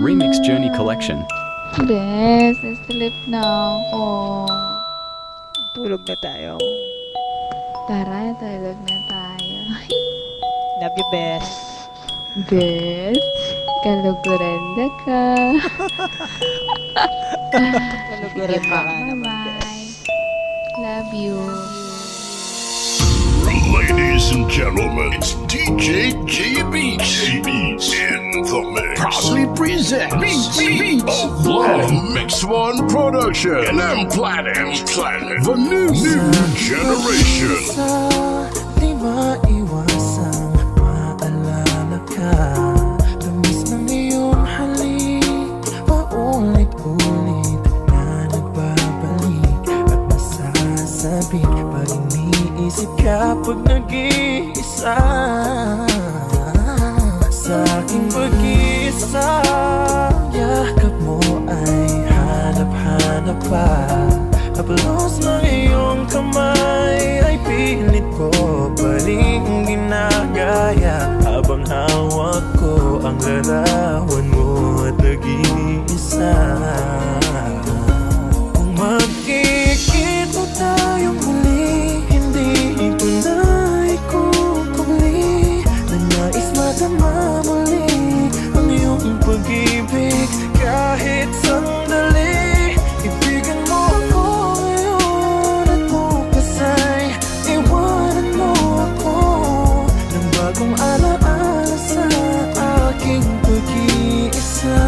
Remix Journey Collection. Bes, nasilip na ako. Tulog na tayo. Tara, tulog na tayo. Love you, best. Bes, kaluguranda ka. Kaluguran pa ka naman, best. Bye-bye. Love you. Ladies and gentlemen, it's DJ J Beats in the mix. Proudly presents Beats of Love Mix One Production and M Planet, the new generation. Di maiwasang maalala ka. Tamis ng iyong halik, paulit-ulit na nagbabalik. At nasasabi pag iniisip ka, pag nag-iisa sa aking pag-iisa. Yakap mo ay hanap-hanap pa. Haplos ng iyong kamay ay pilit ko pa rin ginagaya. Habang hawak ko ang larawan mo at nag-iisa. Kung magkikita tayong muli, hindi ko na ikukuli. Nais madama muli ang iyong pag-ibig kahit sandali. Ibigan mo ako ngayon at bukas ay iwanan mo ako ng bagong alaala sa aking pag-iisa.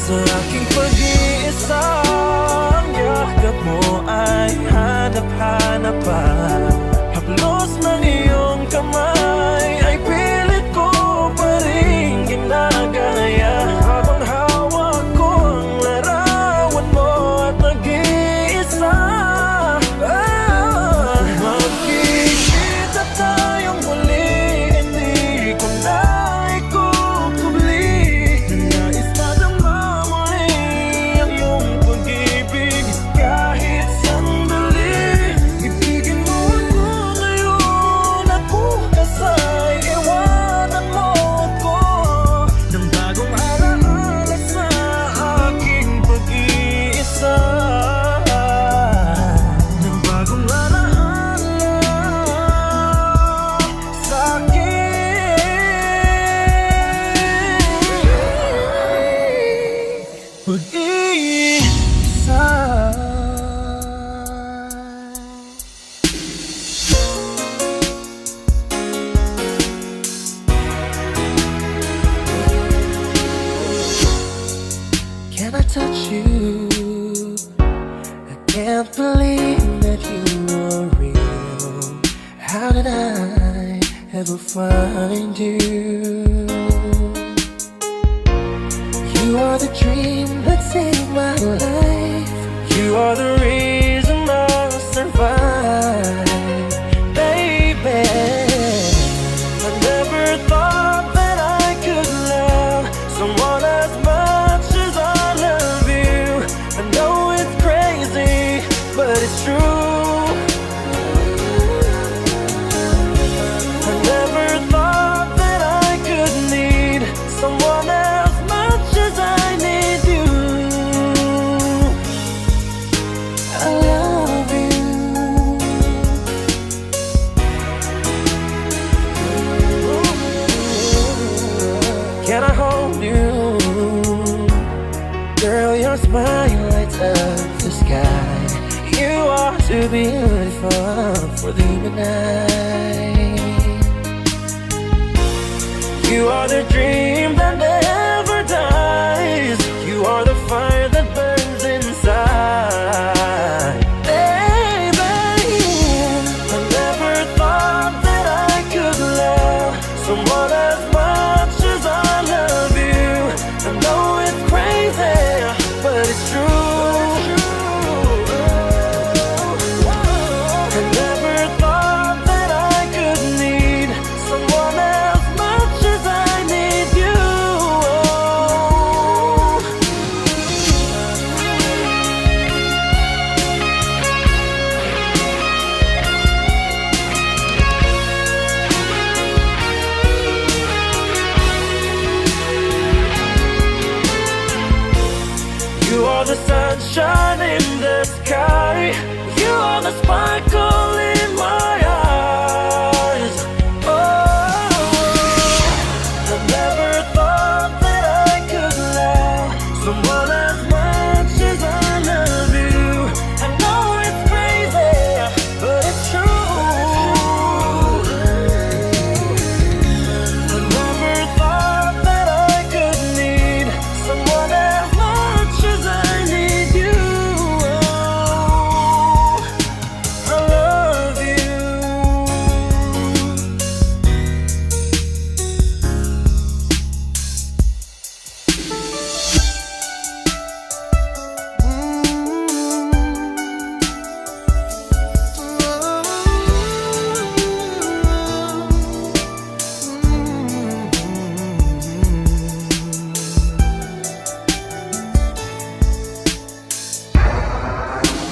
Sa aking pag-iisa, ang yakap mo ay hanap-hanap pa. Haplos ng iyong kamay ay pilit ko pa rin ginagaya. Habang hawak ko ang larawan mo at nag-iisa. Magkikita tayong muli, hindi ko na ikukubli. Nais madama muli ang iyong pag-ibig kahit sandali. Ibigin mo ako ngayon at bukas ay iwanan mo ako ng bagong alaala sa aking pag-iisa. Ng bagong alaala sa aking pag-iisa. Can I touch you? I can't believe that you are real. How did I ever find you? You are the dream that saved my life. You are the reason I'll survive, baby. I never thought that I could love someone as much as I love you. I know it's crazy, but it's true. I never thought that I could need someone as much as I need you. I love you. Can I hold you? Girl, your smile lights up the sky. You are too beautiful for the night. You are the dream that never dies. You are the fire that burns inside, baby. I never thought that I could love someone as much as I love you. I know it's crazy, but it's true. I never thought that I could need someone as much as I need you. sky. You are the sparkle in my eyes. Oh, I never thought that I could love someone as much as I love you. I know it's crazy, but it's true. I never thought that I could need someone as much as I need you. Oh, I love you.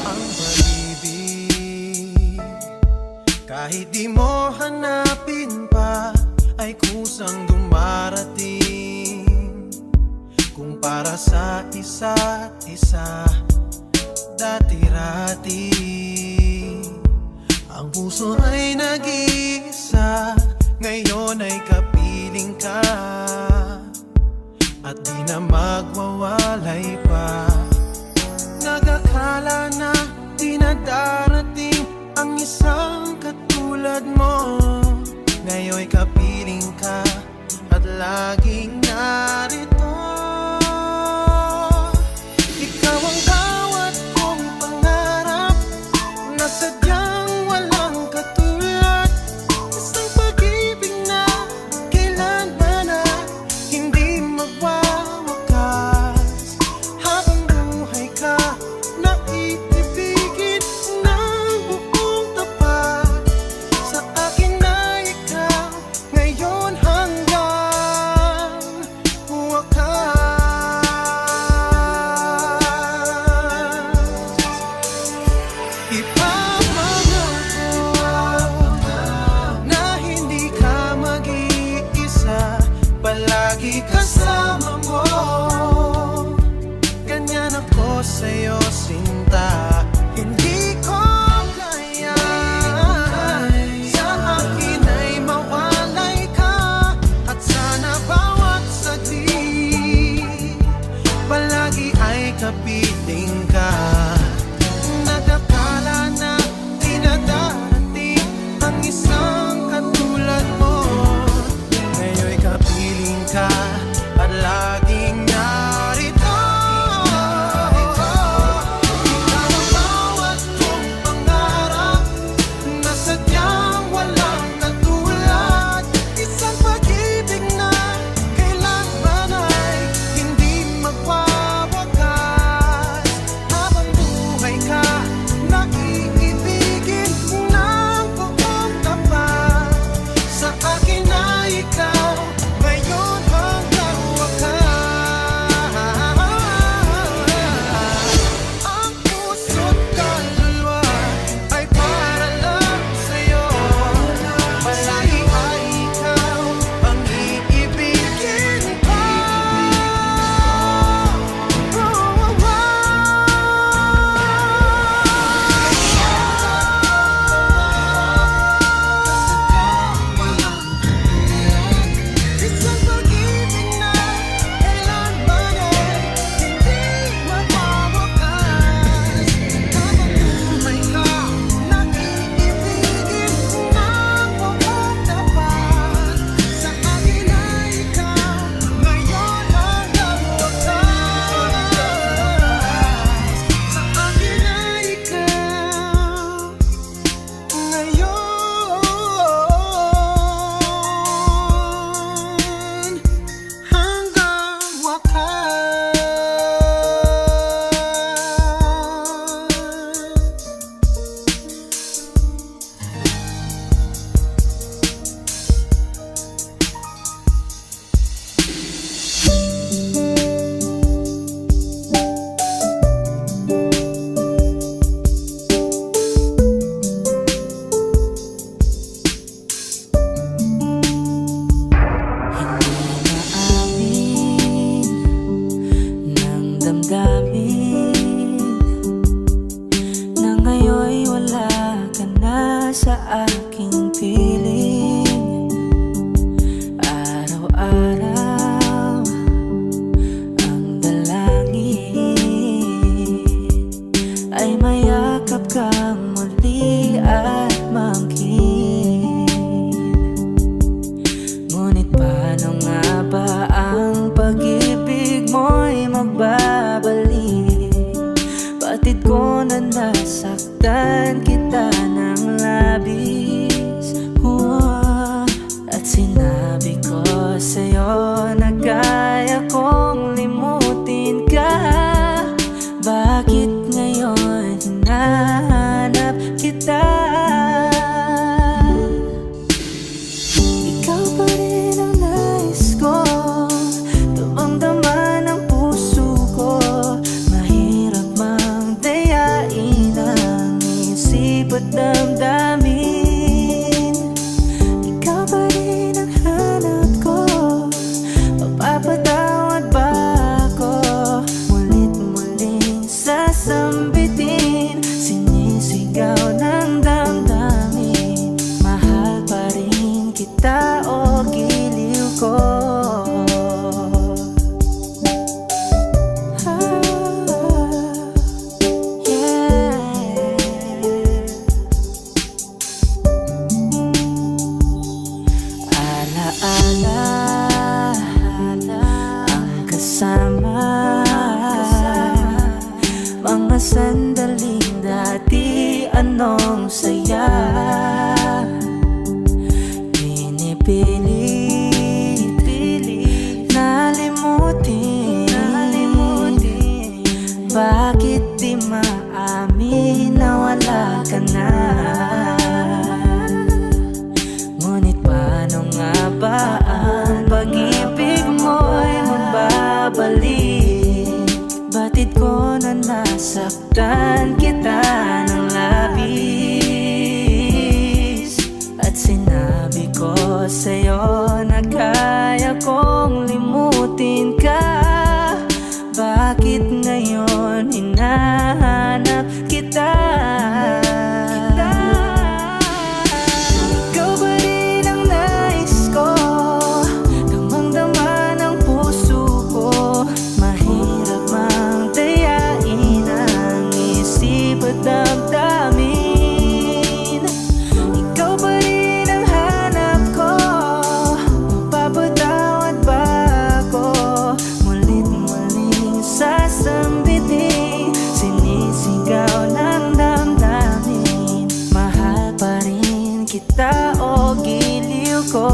Ang pag-ibig, kahit di mo hanapin pa, ay kusang dumarating. Kung para sa isa't isa, dati-rati, ang puso ay nag-iisa. Ngayon ay kapiling ka, at di na magwawalay pa. Nag-akala na di na darating ang isang katulad mo. Ngayon'y kapiling ka at laging narito. Ikaw ang bawat kong pangarap na sadyang walang katulad. Isang pag-ibig na kailanman na hindi magwawakas. muli at maangkin. Ngunit paano nga ba ang pag-ibig mo'y magbabalik? Batid ko na nasaktan kita ng labis. At sinabi ko sa'yo na kaya kong limutin ka. Bakit ngayon hinahanap kita? Ikaw pa rin ang nais ko, damang-dama ng puso ko. Mahirap mang dayain ang isip at damdamin. Ikaw pa rin ang hanap ko, mapapatawad ba ako? Mulit-muling sasambitin, sinisigaw ng damdamin. Mahal pa rin kita o giliw ko. Alaala ang kasama, mga sandaling dati anong saya. Pinipilit nalimutin. Bakit di maamin na wala ka na? Ngunit paano nga ba ang pag-ibig mo'y magbabalik? Batid ko na nasaktan kita ng labis. At sinabi ko sa'yo na kaya kong limutin ka. Bakit ngayon hinahanap kita? Ikaw ba rin ang nais ko, damang-dama ng puso ko. Mahirap mang dayain ang isip at damdamin. Ikaw ba rin ang hanap ko, mapapatawad ba ako? Mulit-muling sasambitin, sinisigaw ng damdamin. Mahal pa rin kita o giliw ko.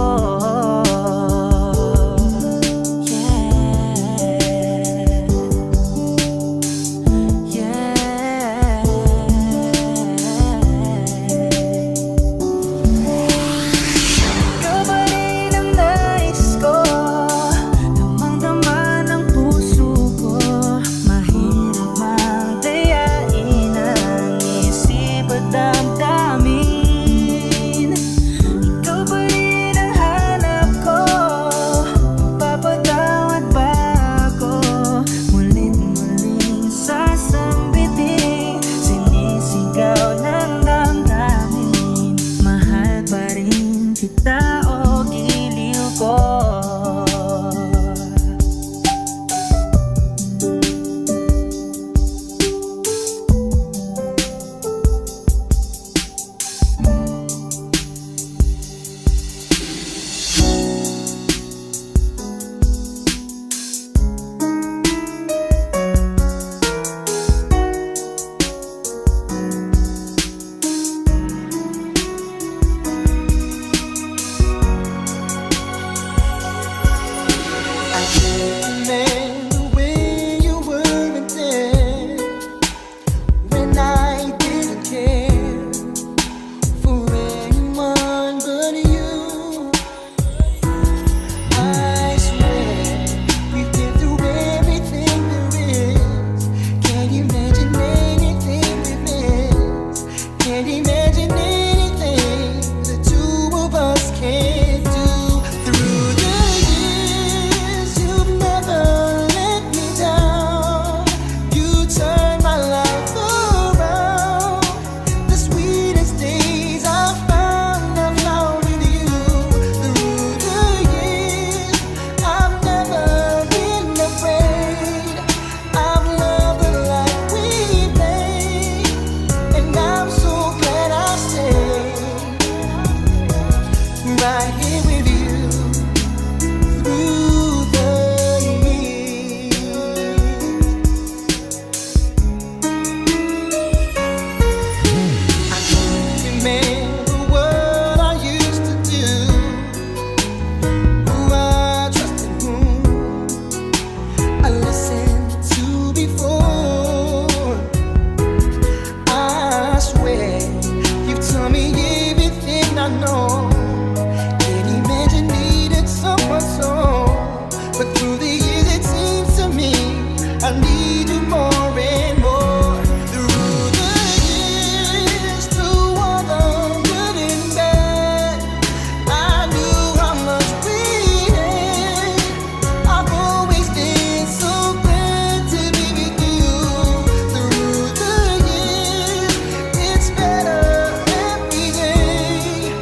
Ikaw ba rin ang nais ko, damang-dama ng puso ko. Mahirap mang dayain ang isip at damdamin. Ikaw ba rin ang hanap ko, mapapatawad ba ako? Mulit-muling sasambitin, sinisigaw ng damdamin. Mahal pa rin kita o giliw ko. I can't remember the way you were then, when I didn't care for anyone but you. I swear we've been through everything there is. Can't imagine anything we missed. Can't imagine anything the two of us can't do. Through the years, you've never let me down. You turned my life around. The sweetest days I found with you. Through the years, I've never been afraid. I've loved the life we made, and I'm so glad I know. Can't imagine needing someone so. But through the years it seems to me I need you more and more. Through the years, through all the good and bad, I knew how much we had. I've always been so glad to be with you. Through the years, it's better every day.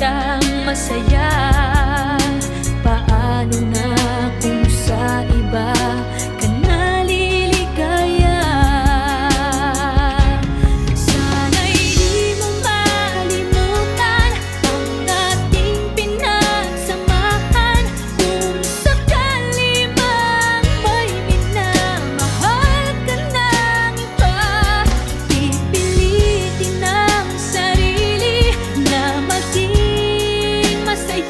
kitang masaya. Paano na kung sa iba ka naliligaya? Sana'y di mo malimutan ang ating pinagsamahan. Kung sakali mang may minamahal ka ng iba, pipilitin ang sarili na maging masaya.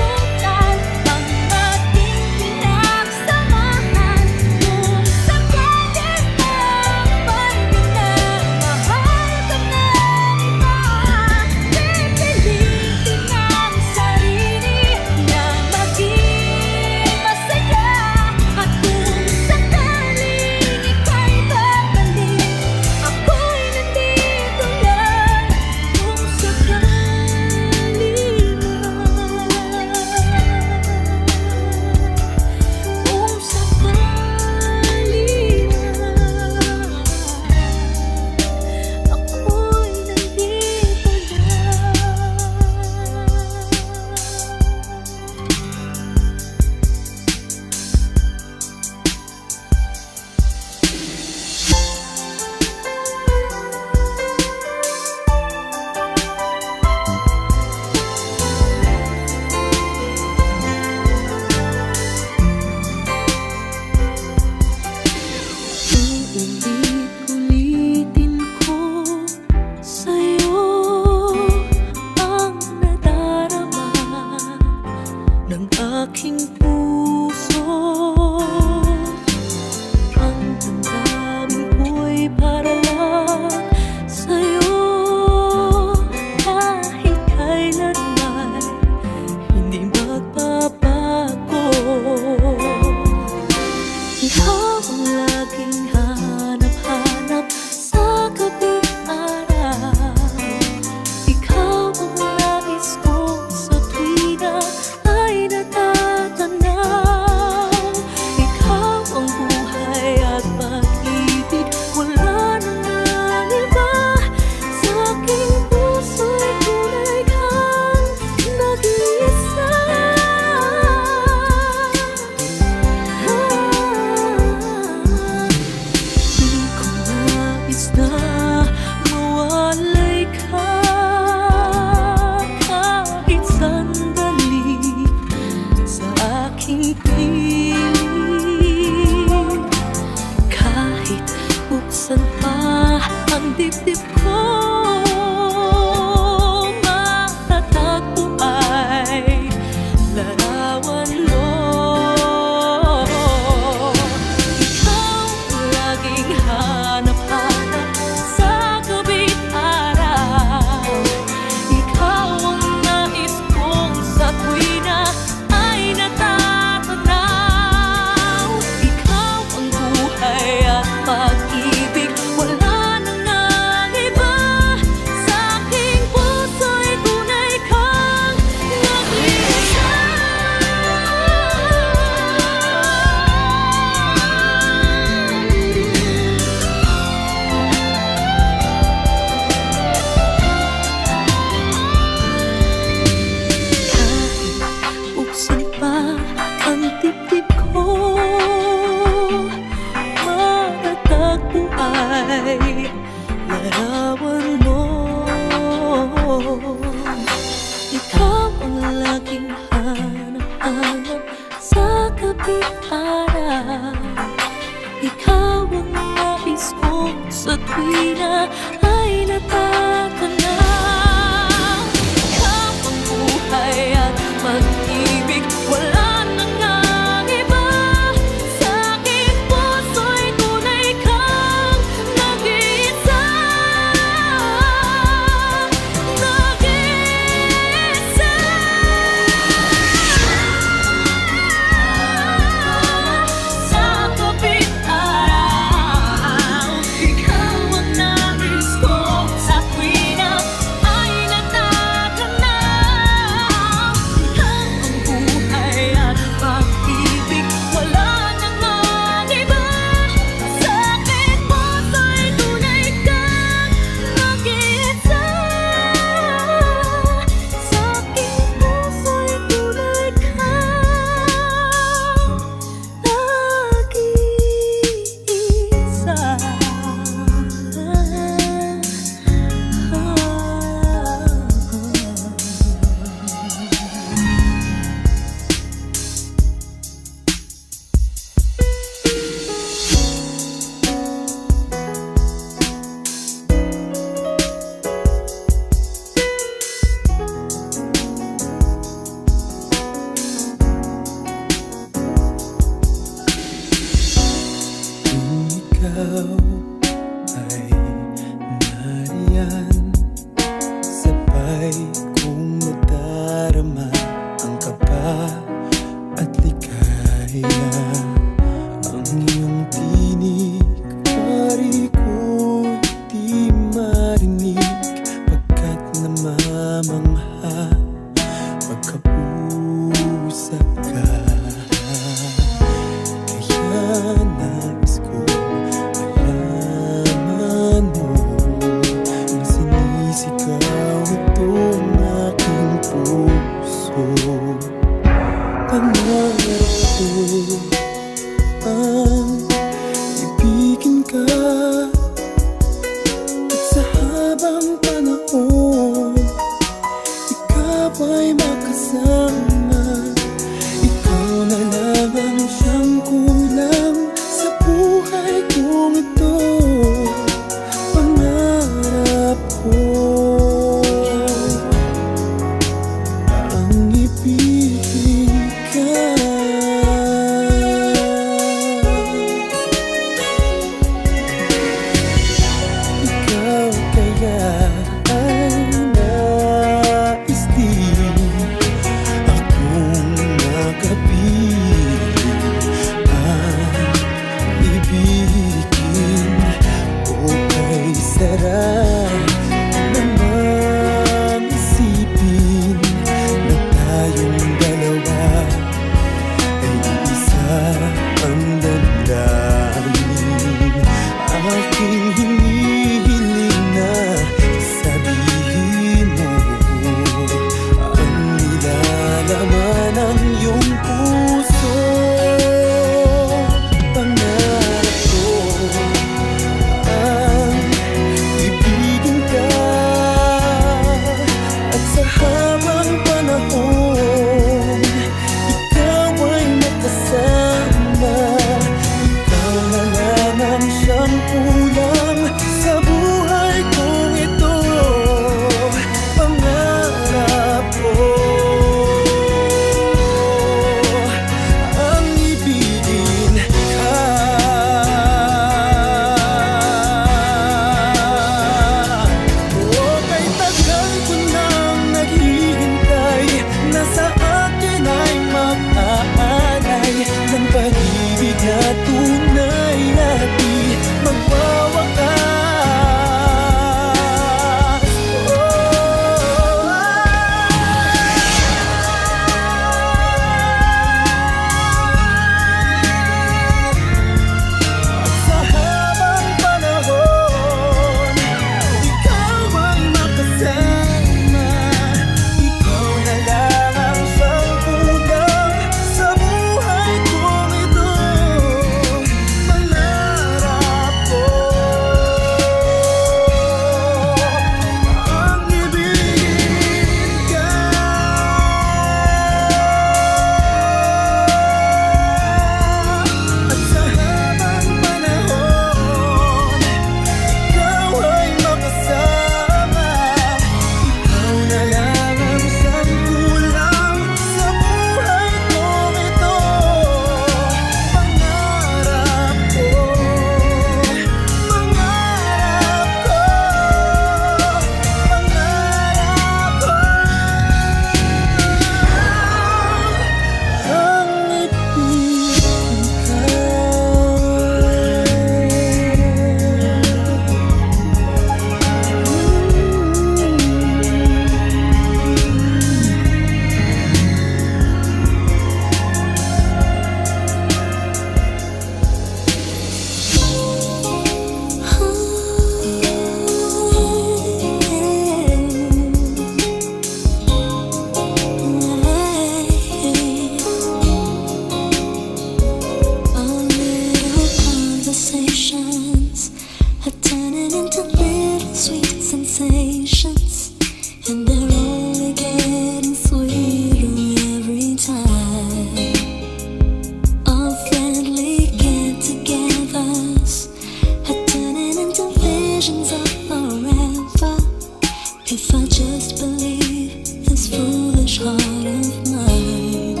just believe this foolish heart of mine.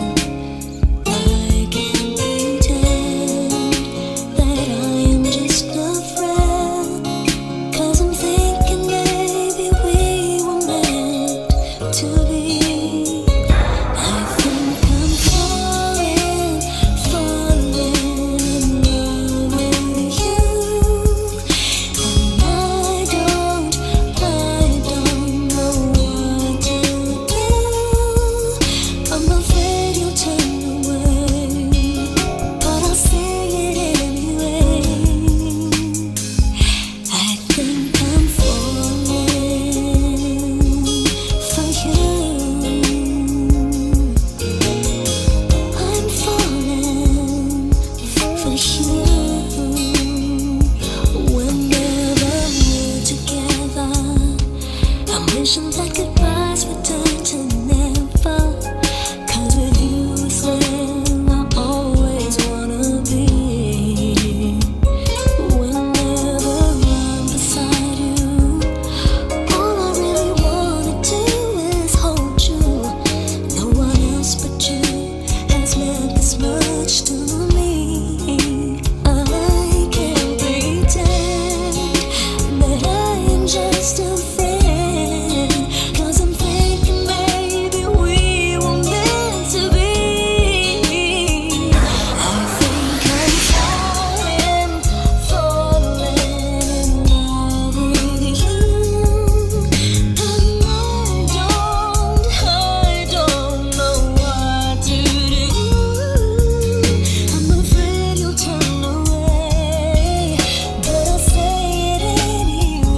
I can't pretend that I am just a friend, 'cause I'm thinking maybe we were meant to be. I think I'm falling in love with you. And I don't know what to do. I'm afraid you'll turn away, but I'll say it anyway. I think I'm falling for you. I'm falling for you. Whenever we're together, I'm wishing that goodbyes would turn to never. 'Cause with you is where I always wanna be. Whenever I'm beside you, all I really wanna do is hold you. No one else but you has meant this much to me. I can't pretend that I am just a friend, 'cause I'm thinking maybe we were meant to be. I think I'm falling in love with you. And I don't know what to do. I'm afraid you'll turn away, but I'll say it anyway.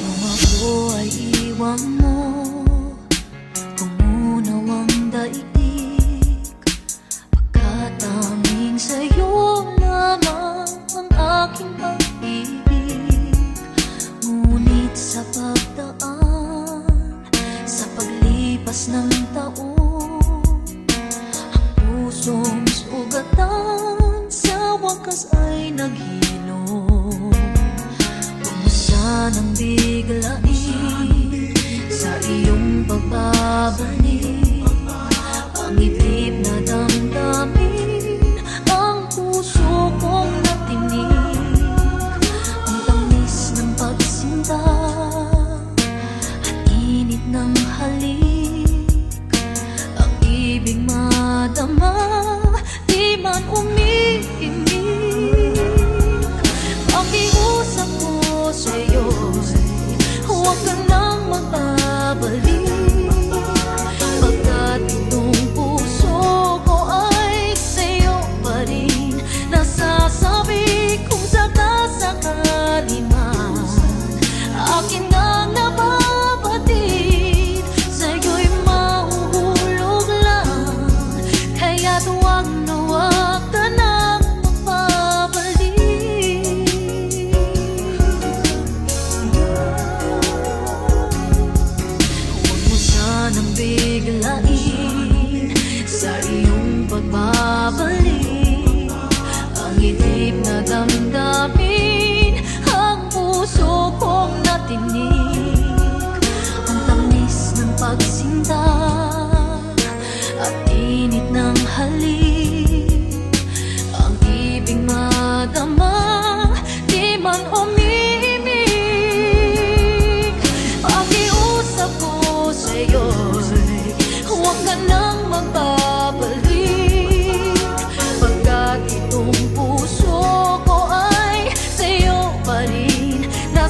Kung ako ay iwan mo, kung unaw ang daigdig, pagkataming sa'yo lamang ang aking pag-ibig. Ngunit sa pagdaan, sa paglipas ng taon, ang pusong sugatan sa wakas ay naghilom. Sanang biglain sa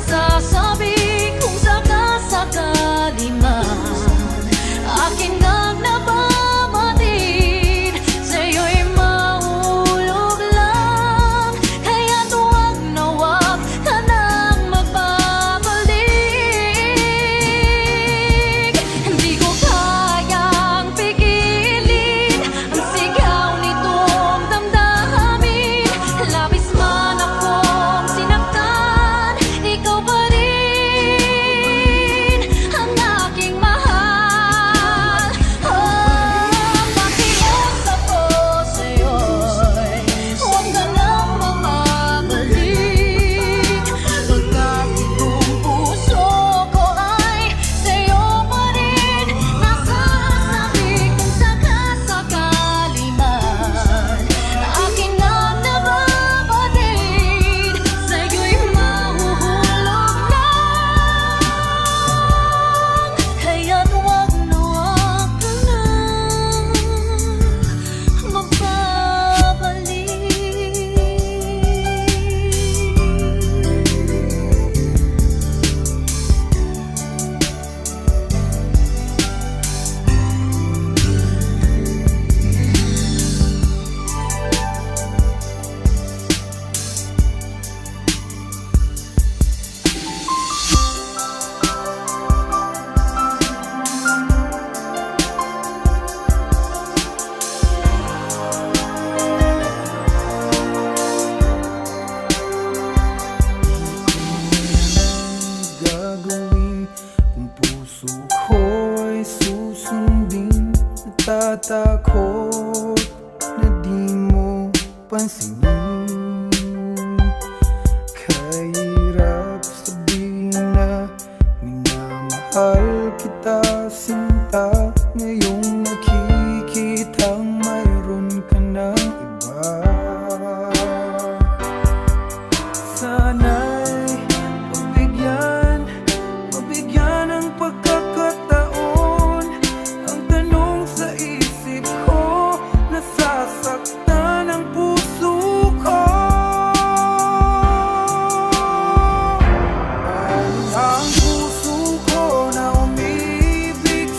nasasabi kung sakasakali man akin ang nababatid, sa'yo'y mahulog lang. Kaya't huwag na huwag ka nang magbabalik. Hindi ko kayang pigilin ang sigaw nitong damdamin. Labis man akong sinaktan, ikaw pa rin ang aking mahal. Pakiusap ko sa'yo'y huwag ka nang mamabalik, pagkat itong puso ko ay sa'yo pa rin nasasabi kung sakasakali man akin ang nababatid, sa'yo'y mahuhulog lang. Kaya't huwag na huwag ka nang magbabalik. Gagawin kung puso ko'y susundin. Natatakot na di mo pansinin. Kahirap sabihin na minamahal kita, sinta. Ngayong nakikitang mayroon ka ng iba. Sana'y mabigyan ng pagkakataon. Ang tanong sa isip ko, nasasaktan ang puso ko. Ang puso ko na umibig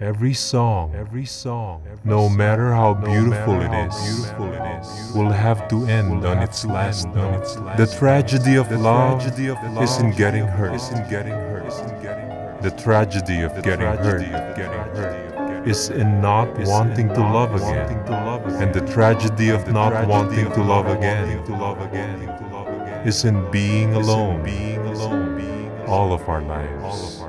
Every song, no matter how beautiful it is, will have to end on its last note. The tragedy of love isn't getting hurt. The tragedy of getting hurt is in not wanting to love again. And the tragedy of not wanting to love again is in being alone all of our lives.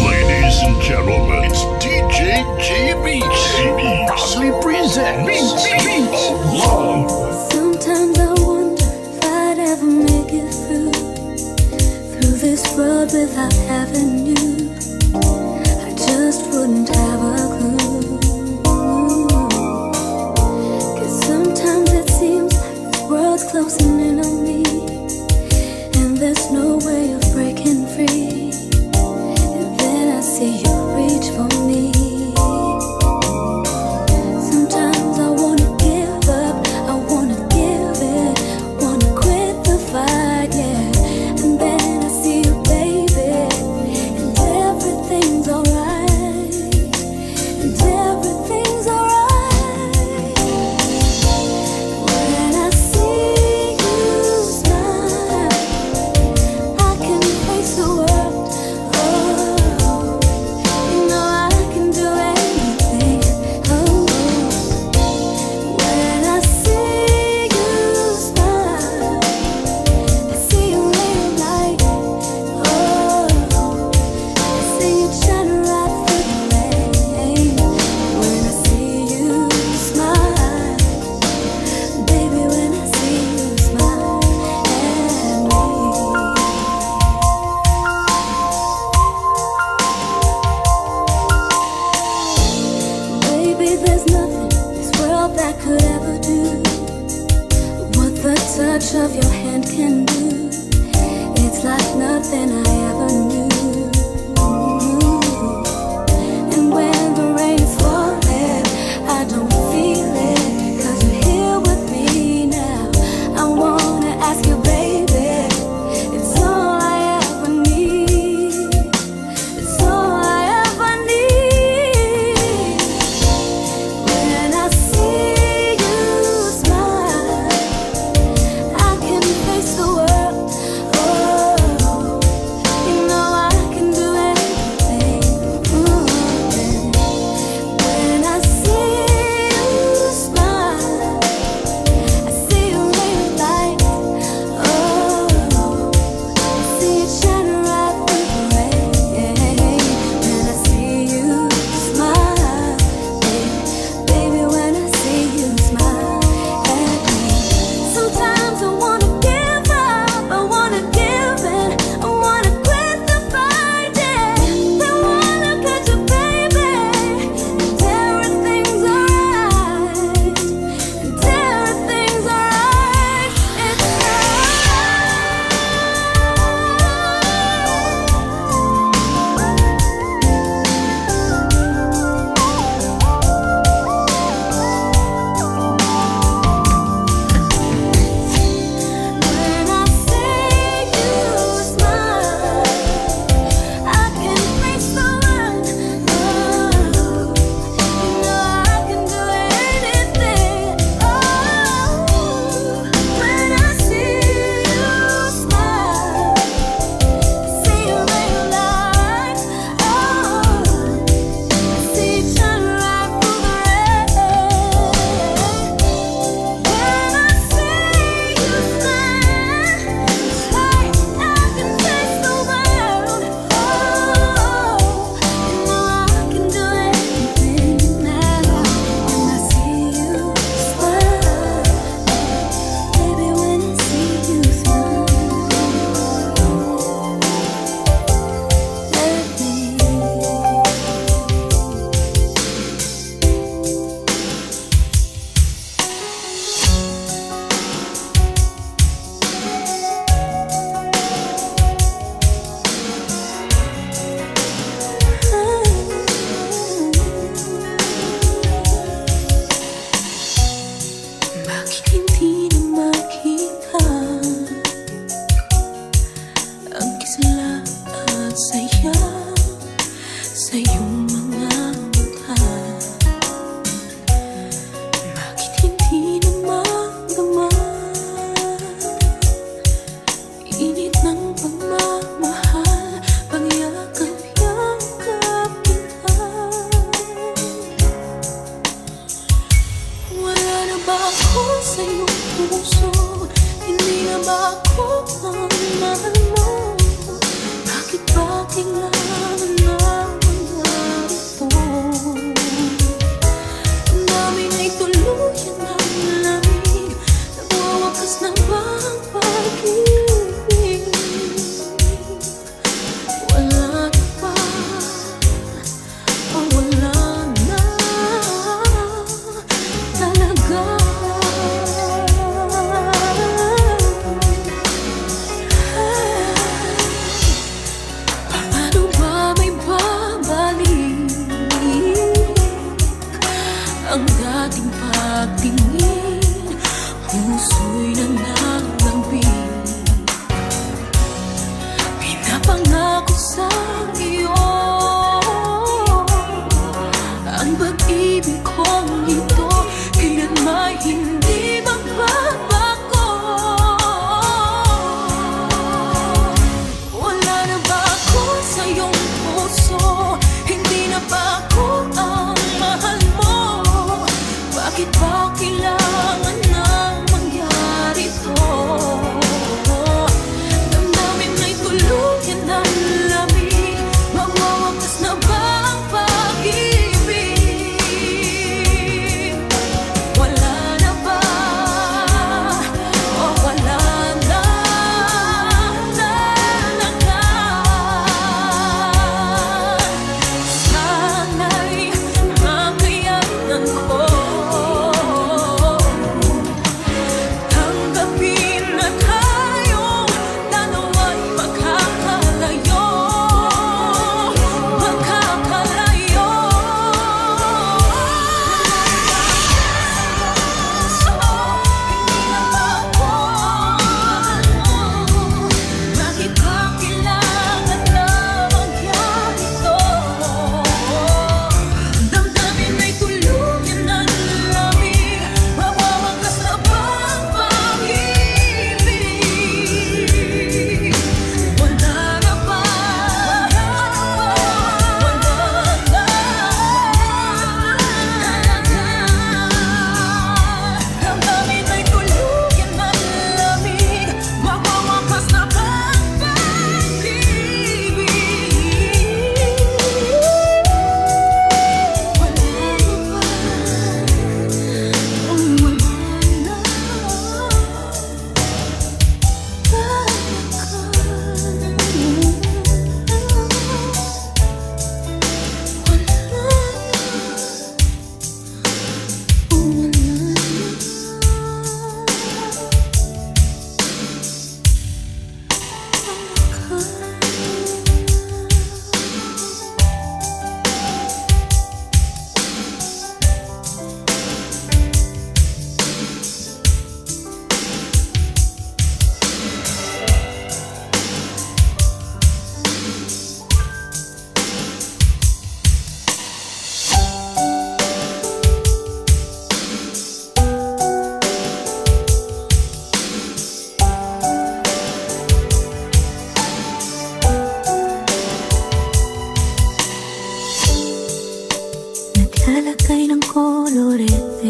Ladies and gentlemen, it's DJ JB. Proudly presents Beat of Love. Sometimes I wonder if I'd ever make it through this world without having you. I just wouldn't have a clue. 'Cause sometimes it seems like this world's closing in on me, and there's no way of breaking free. And then I see you reach for me. Sometimes I wanna give up, I wanna give it, wanna quit the fight, yeah. And then I see you, baby, and everything's alright.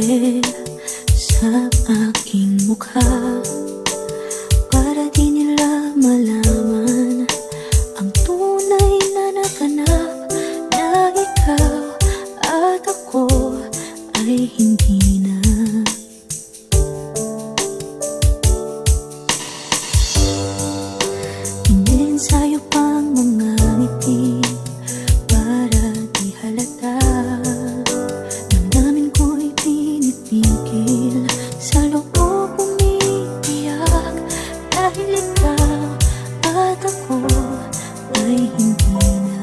papel sa aking mukha para di nila malaman ang tunay na naganap na ikaw at ako ay hindi na. Ininsayo pang mga ngiti para di halata. Damdamin ko'y pinipigil, sa loob umiiyak dahil ikaw at ako ay hindi na.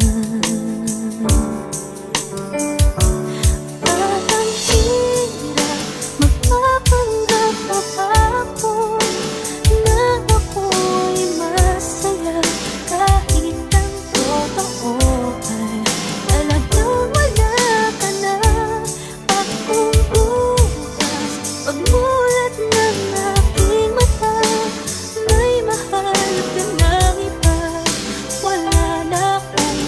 At ang hirap magpapanggap na ako na ako'y masaya kahit ang totoo ay talagang wala ka na. Akong bukas pagmulat ng aking mata, may mahal ka ng iba. Wala na akong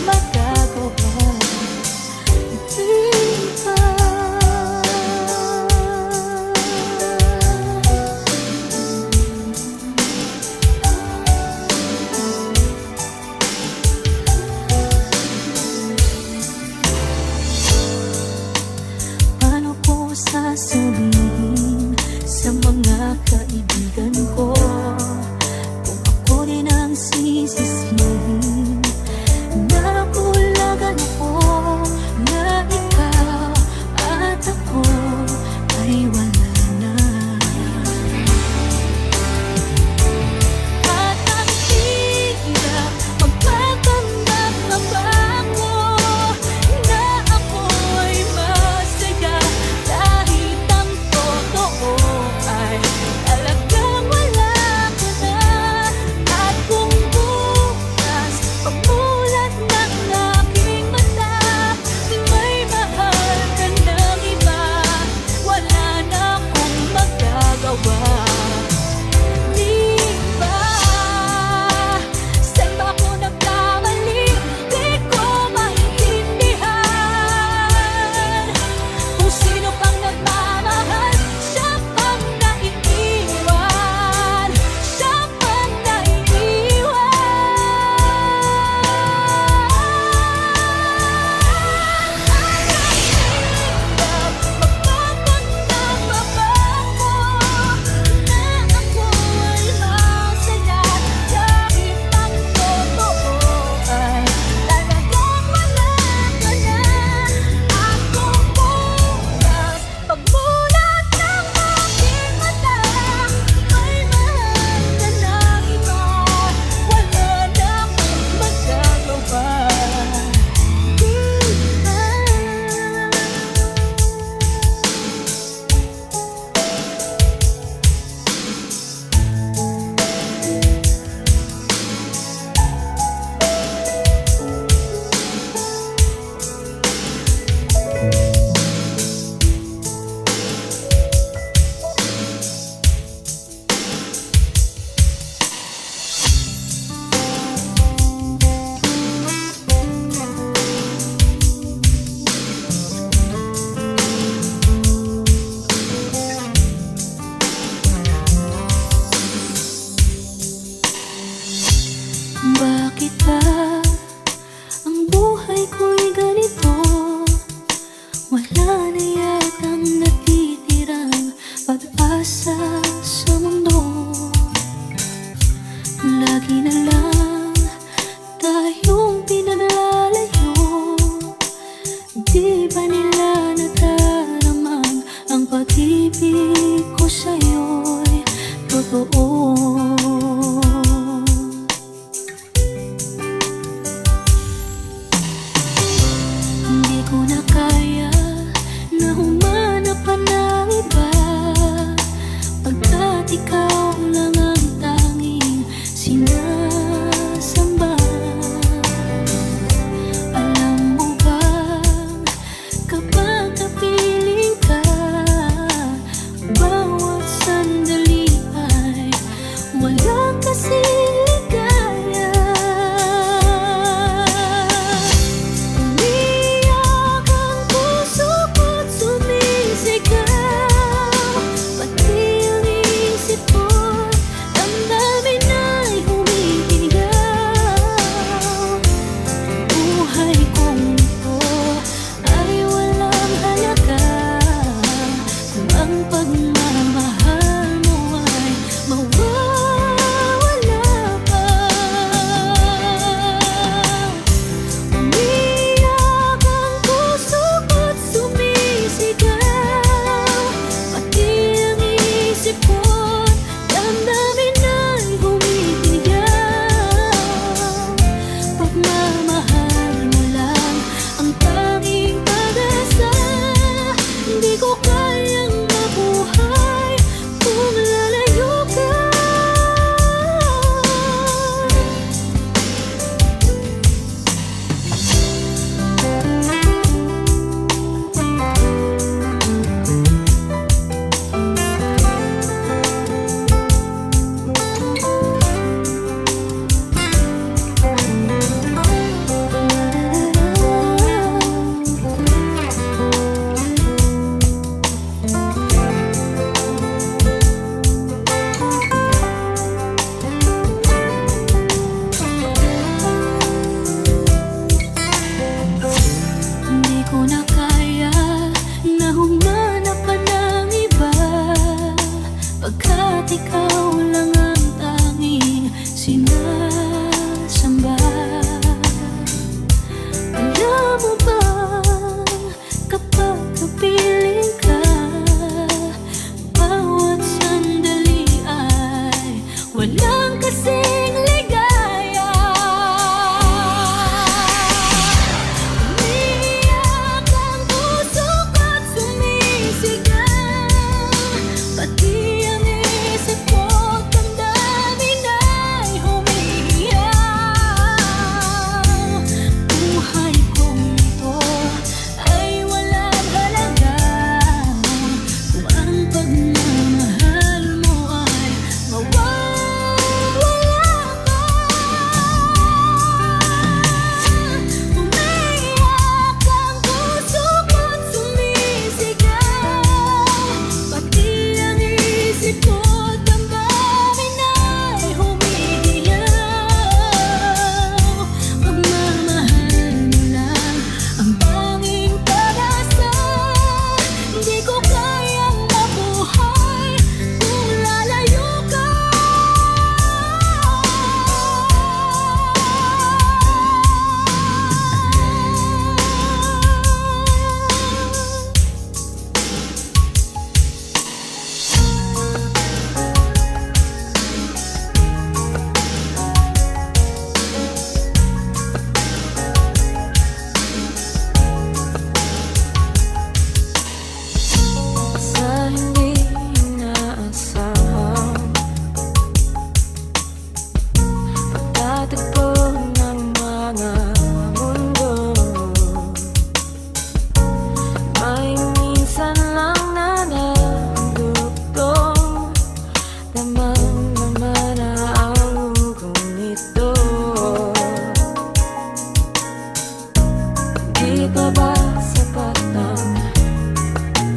pa ba sapat ang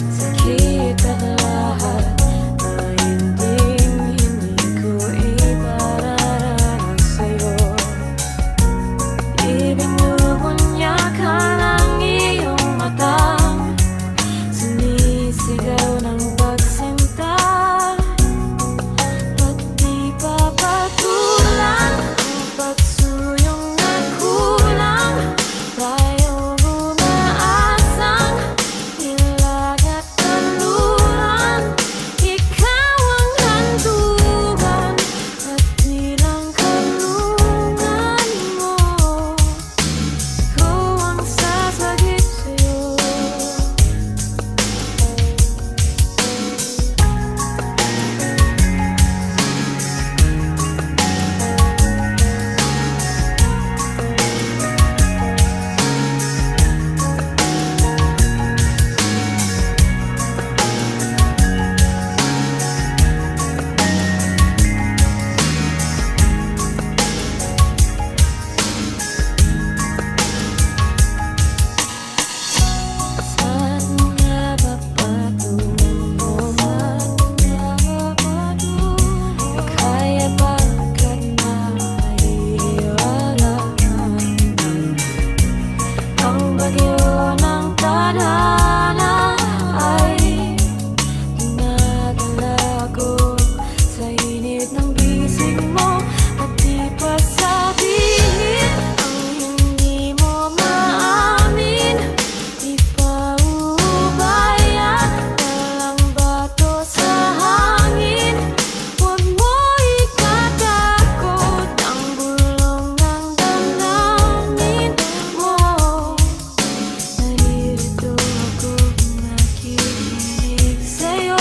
sakit at lahat na hindi ko ipararaan sa'yo? Ibinugunyakan ang iyong mata, sumisigaw ng pagsinta. Ba't di pa patulan ang pagsuyong nagkulang? Tayo umaasang hilag at kaluran. Ikaw ang handugan at bilang kalungan mo. Ko ang sasagip sa'yo. Saan nga ba patungo? Kaya ba agad maiiwalaan ang bagyo ng tadhana ay dinadala ko sa init ng bisig mo at di pa sabihin ang hindi mo maamin. Di pa ubaya, walang bato sa hangin. Huwag mo ikatakot ang bulong ng damdamin mo. Naririto ako nakikinig sa'yo.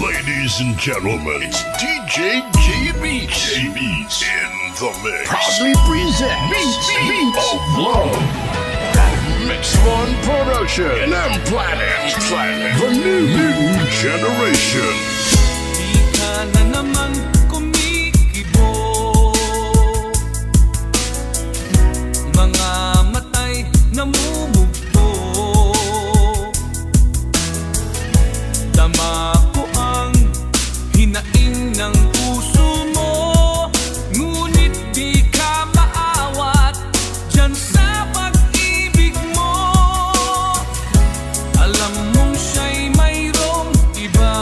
Ladies and gentlemen, it's DJ JB in the mix. Proudly presents Beats of Love. Mix One Production. And I'm planning the new generation. Di ka na naman kumikibo, mga matay namumugto. Tama ko ang hinaing ng puso mo, ngunit di ka maawat dyan sa pag-ibig mo. Alam mong siya'y mayroong iba.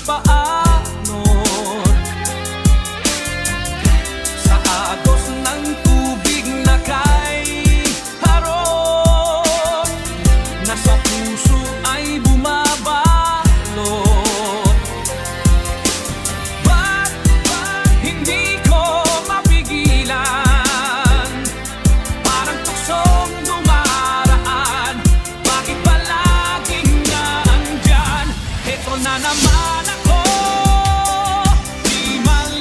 paanot sa agos ng tubig na kay harot, nasa puso ay bumabalot. Ba't hindi ko mapigilan? Parang tuksong dumaraan, bakit palaging naandyan? Eto na naman ako, di malaman.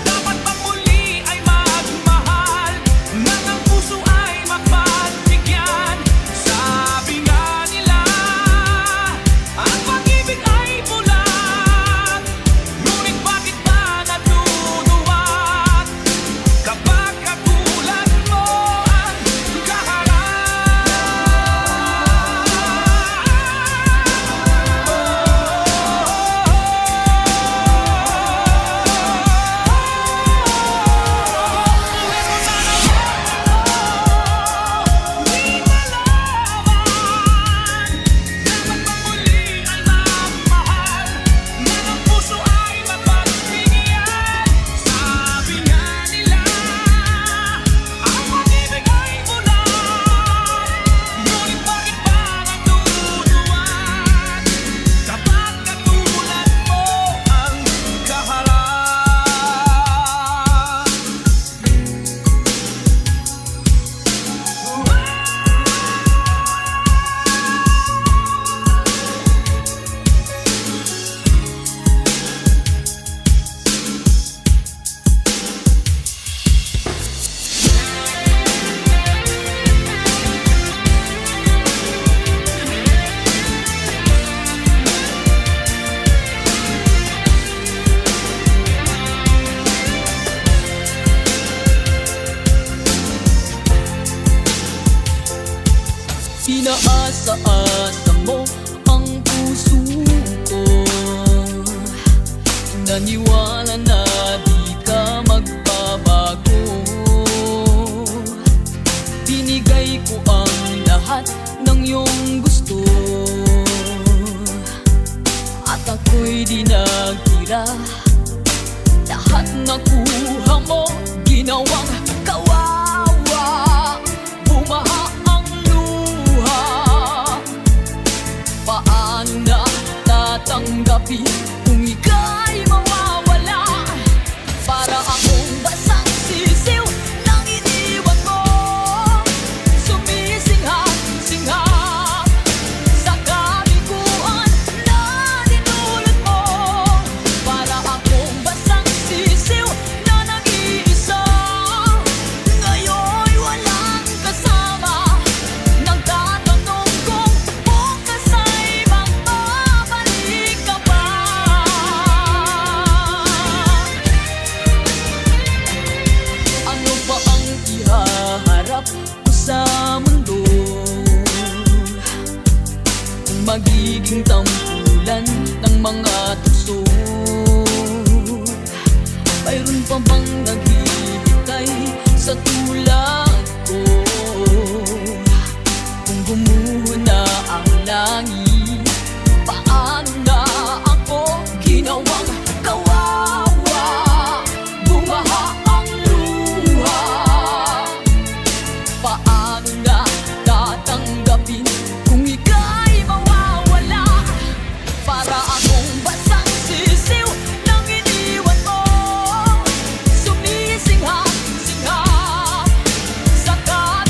Dapat ba muli ay magmahal, nang ang puso ay mapagbigyan? Sabi nga nila, ang pag-ibig ay bulag, ngunit bakit ba natutuwag kapag katulad mo ang Inaasa-asa mo ang puso ko, naniwala na di ka magbabago. Binigay ko ang lahat ng iyong gusto, at ako'y di nagtira. Lahat nakuha mo, ginawang kawawa. Bumaha ang luha, paano na tatanggapin kung ika'y mawawala? Para akong basang sisiw nang iniwan mo, sumisinghap-singhap sa kabiguan na dinulot mo. Para akong basang sisiw na nag-iisa, ngayon'y walang kasama. Nagtatanong kung bukas ay magbabalik ka ba? Ano pa ang ihaharap ko sa mundo kung magiging tampulan ng mga tukso? Mayroon pa bang naghihintay sa tulad ko? Kung gumuho na ang langit, paano na ako ginawang kawawa? Bumaha ang luha, paano na tatanggapin kung ika'y mawawala? Para akong basang sisiw nang iniwan mo, sumisinghap-singhap sa kabiguan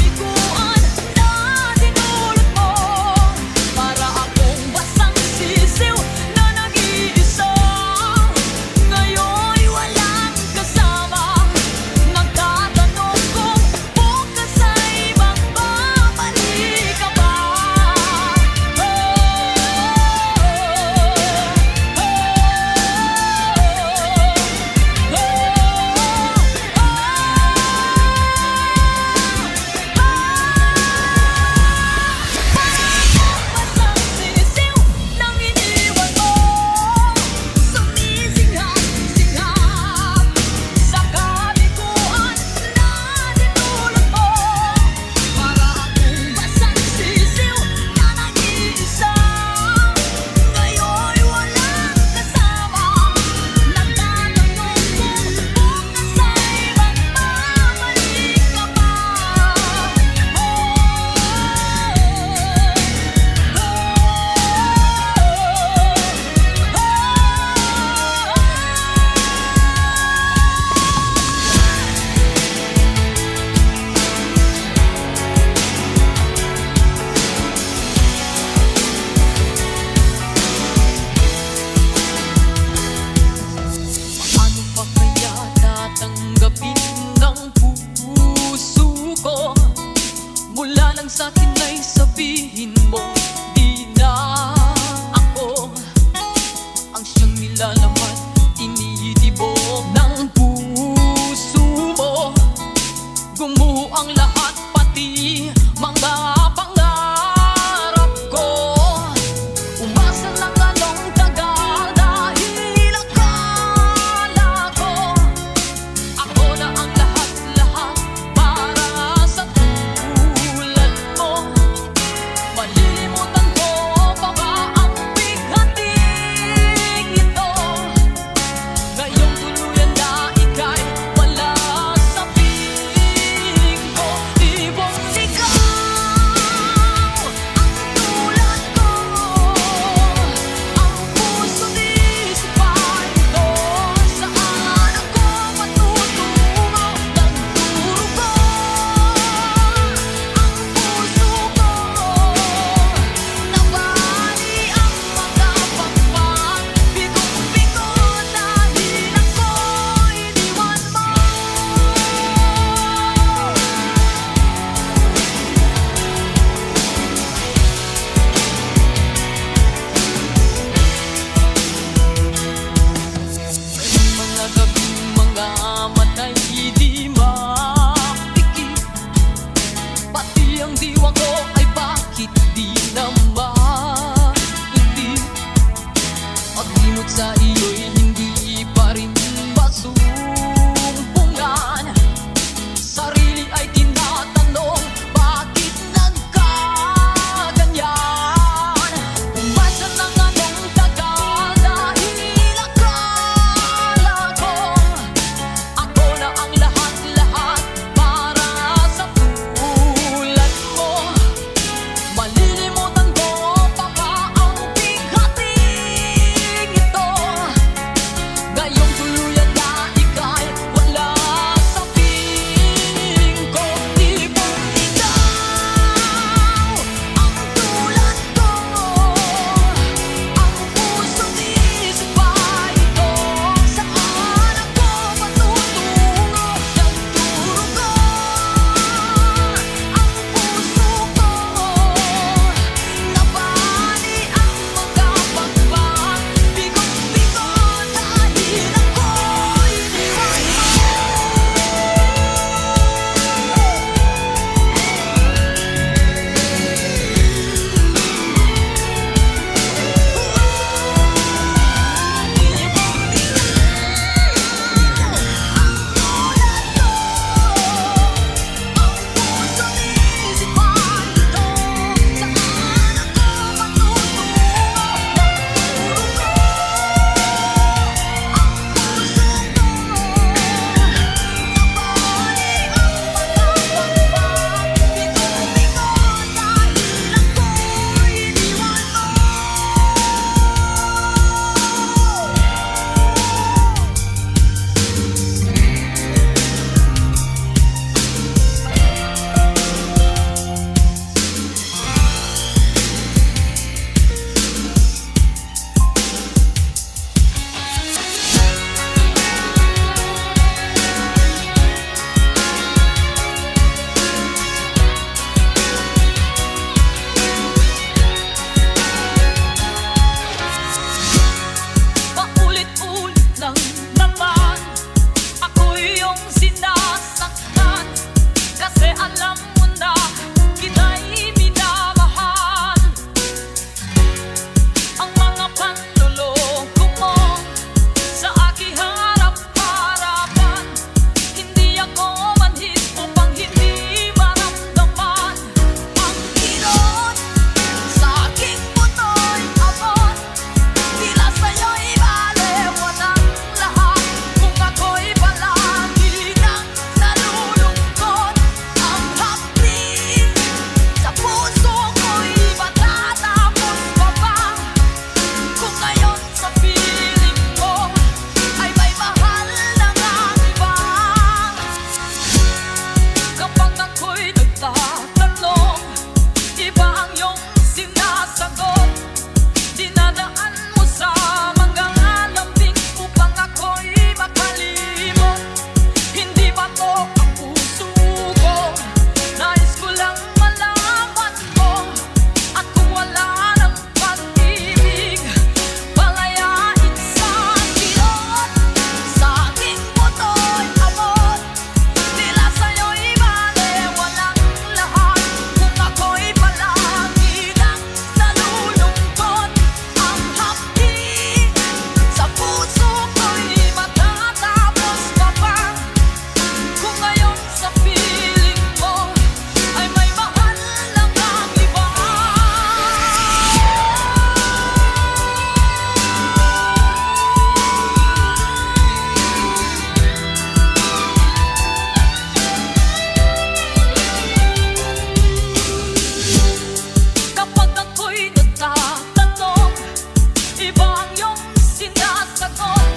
Iba ang iyong sinasagot,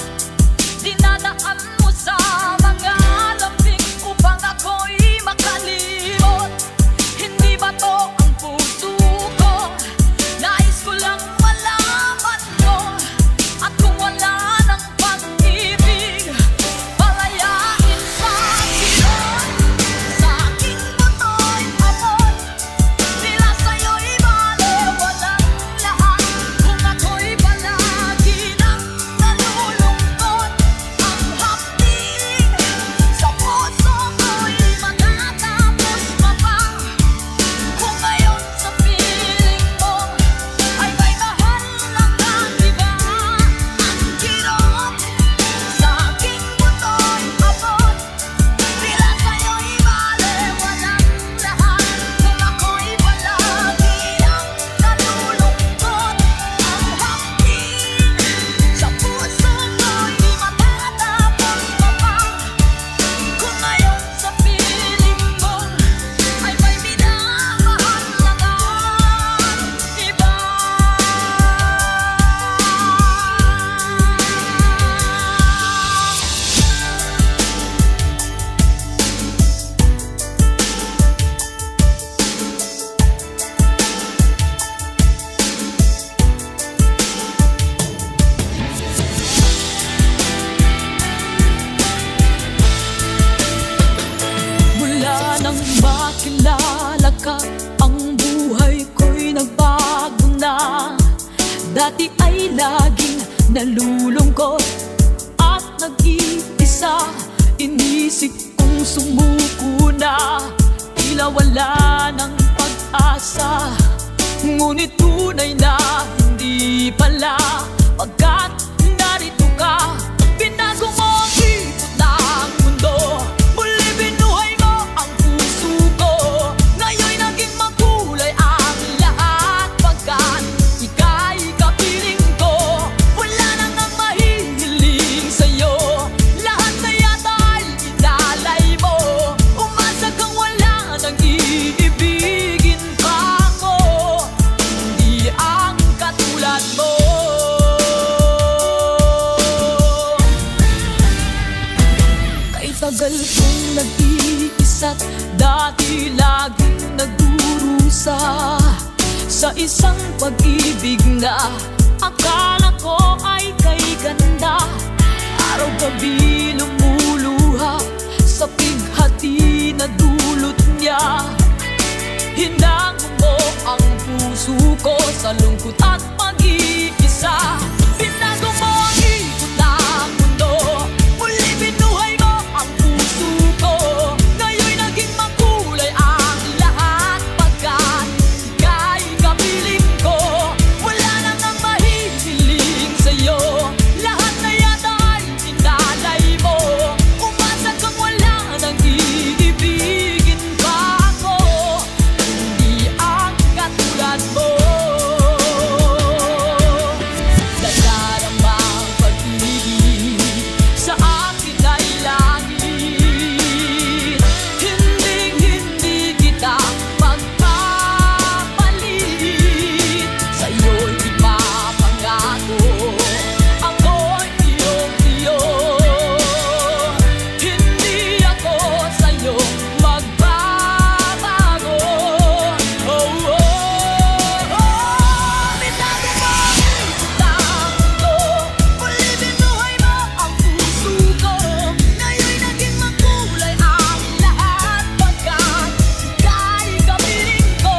dinadaan mo sa mga lambing upang ako'y makalimot. Hindi ba to ang puso ko? Nais ko lang malaman mo. At kung wala ng pag-ibig, palayain sa silon. Sa aking buto'y abot, tila sa'yo'y bale walang lahat. Kung ako'y palagi nang nalulungkot, ang hapting sa puso ko'y matatapos pa ba? Kung ngayon sa piling mo ay may mahal lang ang iba, ang hirap sa aking buto'y abot, tila sa'yo'y bale walang lahat. Kung ako'y palagi nang nalulungkot, ang hapting sa puso ko'y matatapos pa ba? Kung ngayon sa piling mo ay may minamahal lang ang iba. Mula nang makilala ka, ang buhay ko'y nagbago na. Dati ay laging nalulungkot at nag-iisa. Inisip kong sumuko na, tila wala ng pag-asa. Ngunit tunay na hindi pala, pagkat narito ka. Binago mo ang ikot ng mundo, muli binuhay mo ang puso ko. Ngayon'y naging makulay ang lahat, pagkat ika'y kapiling ko. Wala nang ang mahihiling sa'yo, lahat na yata'y inalay mo. Umasa kang wala nang iibigin pa ako, hindi ang katulad mo. Kay tagal kong nag-iisa't dati laging nagdurusa sa isang pag-ibig na akala ko ay kay ganda. Araw-gabi lumuluha sa pighati na dulot niya. Hinango mo ang puso ko sa lungkot at pag-iisa. Binago mo ang ikot ng mundo, muli binuhay mo ang puso ko. Ngayon'y naging makulay ang lahat, pagkat ika'y kapiling ko. Wala nang ang mahihiling sa'yo, lahat na yata'y inalay mo. Umasa kang wala nang iibigin pa ako, hindi ang katulad mo. Nadarama ang pag-ibig sa akin ay langit. Hindi kita magpapalit, sa'yo'y ipapangako ako'y iyong-iyo. Hindi ako sa'yo magbabago. Oh, oh, oh. Binago mo ang ikot ng mundo, muli binuhay mo ang puso ko. Ngayon'y naging makulay ang lahat, pagkat ika'y kapiling ko.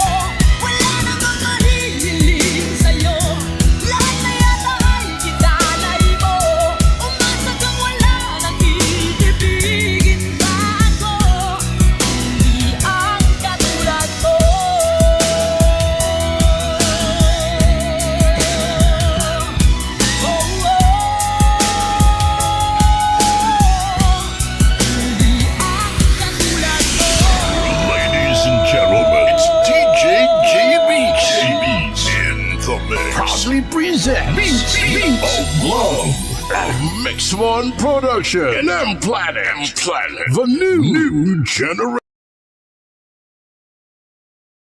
Wala nang ang mahihiling sa'yo, lahat na yata'y inalay mo. Umasa kang wala nang iibigin pa ako, hindi ang katulad mo. Oh, oh, hindi ang katulad mo. Ladies and gentlemen, it's DJ JB's in the mix. Proudly presents Beats of Love, a Mix One production, and M Planet, the new generation.